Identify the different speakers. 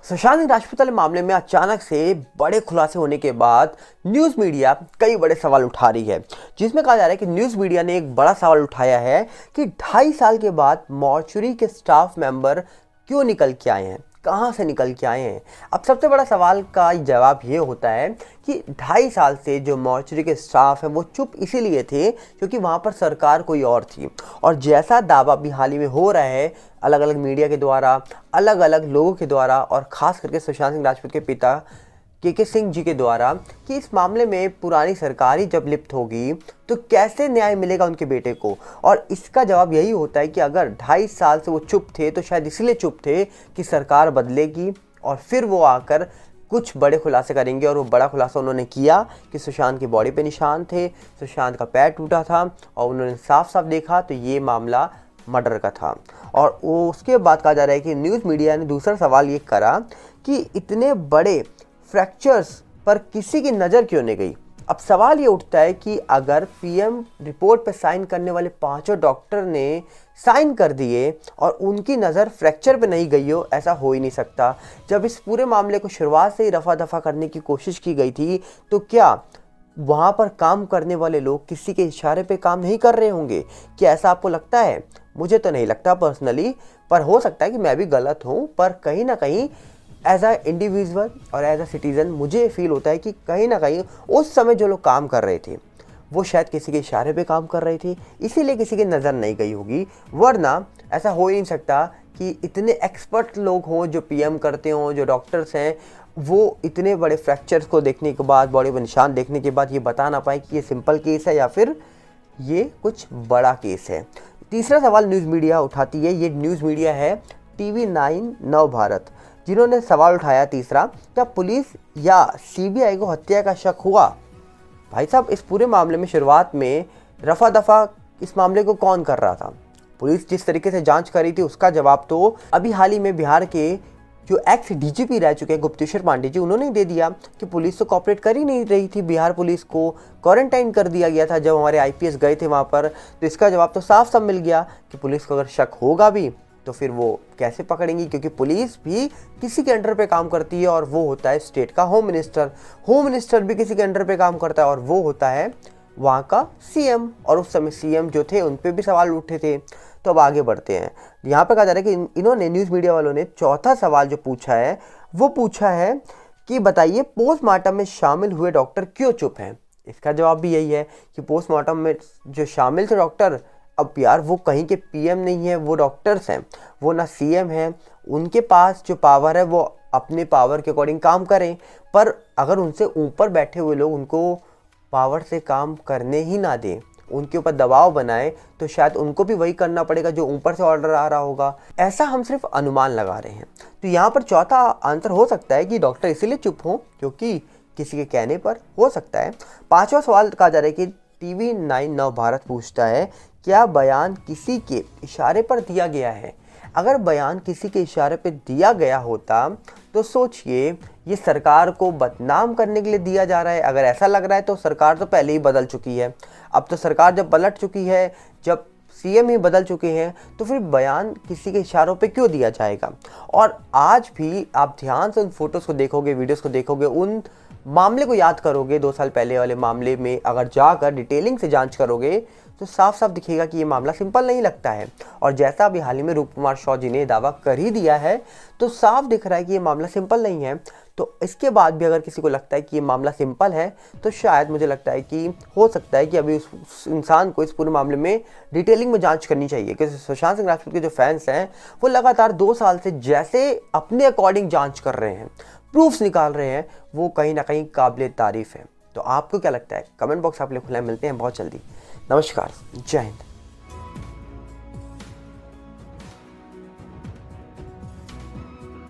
Speaker 1: सुशांत सिंह राजपूत वाले मामले में अचानक से बड़े खुलासे होने के बाद न्यूज़ मीडिया कई बड़े सवाल उठा रही है, जिसमें कहा जा रहा है कि न्यूज़ मीडिया ने एक बड़ा सवाल उठाया है कि 2.5 साल के बाद मॉर्चुरी के स्टाफ मेंबर क्यों निकल के आए हैं, कहाँ से निकल के आए हैं। अब सबसे बड़ा सवाल का जवाब ये होता है कि 2.5 साल से जो मॉर्चुरी के स्टाफ है वो चुप इसीलिए थे क्योंकि वहाँ पर सरकार कोई और थी। और जैसा दावा भी हाल ही में हो रहा है अलग अलग मीडिया के द्वारा, अलग अलग लोगों के द्वारा और ख़ास करके सुशांत सिंह राजपूत के पिता के सिंह जी के द्वारा कि इस मामले में पुरानी सरकार ही जब लिप्त होगी तो कैसे न्याय मिलेगा उनके बेटे को। और इसका जवाब यही होता है कि अगर 2.5 साल से वो चुप थे तो शायद इसलिए चुप थे कि सरकार बदलेगी और फिर वो आकर कुछ बड़े खुलासे करेंगे। और वो बड़ा खुलासा उन्होंने किया कि सुशांत की बॉडी पे निशान थे, सुशांत का पैर टूटा था और उन्होंने साफ साफ देखा तो ये मामला मर्डर का था। और उसके बाद कहा जा रहा है कि न्यूज़ मीडिया ने दूसरा सवाल ये करा कि इतने बड़े फ्रैक्चर्स पर किसी की नज़र क्यों नहीं गई। अब सवाल ये उठता है कि अगर पीएम रिपोर्ट पर साइन करने वाले 5 डॉक्टर ने साइन कर दिए और उनकी नज़र फ्रैक्चर पे नहीं गई हो, ऐसा हो ही नहीं सकता। जब इस पूरे मामले को शुरुआत से ही रफा दफा करने की कोशिश की गई थी तो क्या वहाँ पर काम करने वाले लोग किसी के इशारे पे काम नहीं कर रहे होंगे? क्या ऐसा आपको लगता है? मुझे तो नहीं लगता पर्सनली, पर हो सकता है कि मैं भी गलत हूँ। पर कहीं ना कहीं एज अ इंडिविजुअल और एज अ सिटीज़न मुझे फील होता है कि कहीं ना कहीं उस समय जो लोग काम कर रहे थे वो शायद किसी के इशारे पे काम कर रहे थे, इसीलिए किसी की नज़र नहीं गई होगी। वरना ऐसा हो ही नहीं सकता कि इतने एक्सपर्ट लोग हों जो पीएम करते हों, जो डॉक्टर्स हैं, वो इतने बड़े फ्रैक्चर्स को देखने के बाद, बॉडी पर निशान देखने के बाद ये बता ना पाए कि ये सिंपल केस है या फिर ये कुछ बड़ा केस है। तीसरा सवाल न्यूज़ मीडिया उठाती है, ये न्यूज़ मीडिया है TV9 नव भारत, जिन्होंने सवाल उठाया तीसरा, क्या पुलिस या सीबीआई को हत्या का शक हुआ? भाई साहब, इस पूरे मामले में शुरुआत में रफा दफा इस मामले को कौन कर रहा था? पुलिस जिस तरीके से जांच कर रही थी उसका जवाब तो अभी हाल ही में बिहार के जो एक्स डीजीपी रह चुके हैं गुप्तेश्वर पांडे जी, उन्होंने दे दिया कि पुलिस तो कॉपरेट कर ही नहीं रही थी। बिहार पुलिस को क्वारंटाइन कर दिया गया था जब हमारे आईपीएस गए थे वहाँ पर। तो इसका जवाब तो साफ साफ मिल गया कि पुलिस को अगर शक होगा भी तो फिर वो कैसे पकड़ेंगी, क्योंकि पुलिस भी किसी के अंडर पे काम करती है और वो होता है स्टेट का होम मिनिस्टर। होम मिनिस्टर भी किसी के अंडर पे काम करता है और वो होता है वहाँ का सीएम। और उस समय सीएम जो थे उन पे भी सवाल उठे थे। तो अब आगे बढ़ते हैं। यहाँ पे कहा जा रहा है कि इन्होंने न्यूज़ मीडिया वालों ने चौथा सवाल जो पूछा है वो पूछा है कि बताइए पोस्टमार्टम में शामिल हुए डॉक्टर क्यों चुप हैं। इसका जवाब भी यही है कि पोस्टमार्टम में जो शामिल थे डॉक्टर, अब यार वो कहीं के पीएम नहीं है, वो डॉक्टर्स हैं, वो ना सीएम हैं। उनके पास जो पावर है वो अपने पावर के अकॉर्डिंग काम करें, पर अगर उनसे ऊपर बैठे हुए लोग उनको पावर से काम करने ही ना दें, उनके ऊपर दबाव बनाए, तो शायद उनको भी वही करना पड़ेगा जो ऊपर से ऑर्डर आ रहा होगा। ऐसा हम सिर्फ अनुमान लगा रहे हैं। तो यहाँ पर चौथा आंसर हो सकता है कि डॉक्टर इसीलिए चुप हों क्योंकि किसी के कहने पर हो सकता है। पांचवा सवाल कहा जा रहा है कि TV9 नव भारत पूछता है, क्या बयान किसी के इशारे पर दिया गया है? अगर बयान किसी के इशारे पर दिया गया होता तो सोचिए ये सरकार को बदनाम करने के लिए दिया जा रहा है। अगर ऐसा लग रहा है तो सरकार तो पहले ही बदल चुकी है। अब तो सरकार जब पलट चुकी है, जब सीएम ही बदल चुके हैं, तो फिर बयान किसी के इशारों पे क्यों दिया जाएगा? और आज भी आप ध्यान से उन फोटोज़ को देखोगे, वीडियोस को देखोगे, उन मामले को याद करोगे, 2 साल पहले वाले मामले में अगर जाकर डिटेलिंग से जांच करोगे तो साफ साफ दिखेगा कि ये मामला सिंपल नहीं लगता है। और जैसा अभी हाल ही में रूप कुमार शॉ जी ने दावा कर ही दिया है तो साफ दिख रहा है कि ये मामला सिंपल नहीं है। तो इसके बाद भी अगर किसी को लगता है कि ये मामला सिंपल है तो शायद मुझे लगता है कि हो सकता है कि अभी उस इंसान को इस पूरे मामले में डिटेलिंग में जांच करनी चाहिए। क्योंकि सुशांत सिंह राजपूत के जो फैंस हैं वो लगातार 2 साल से जैसे अपने अकॉर्डिंग जांच कर रहे हैं, प्रूफ्स निकाल रहे हैं, वो कहीं ना कहीं काबिल तारीफ है। तो आपको क्या लगता है? कमेंट बॉक्स आप लिए खुला है। मिलते हैं बहुत जल्दी। नमस्कार, जय हिंद।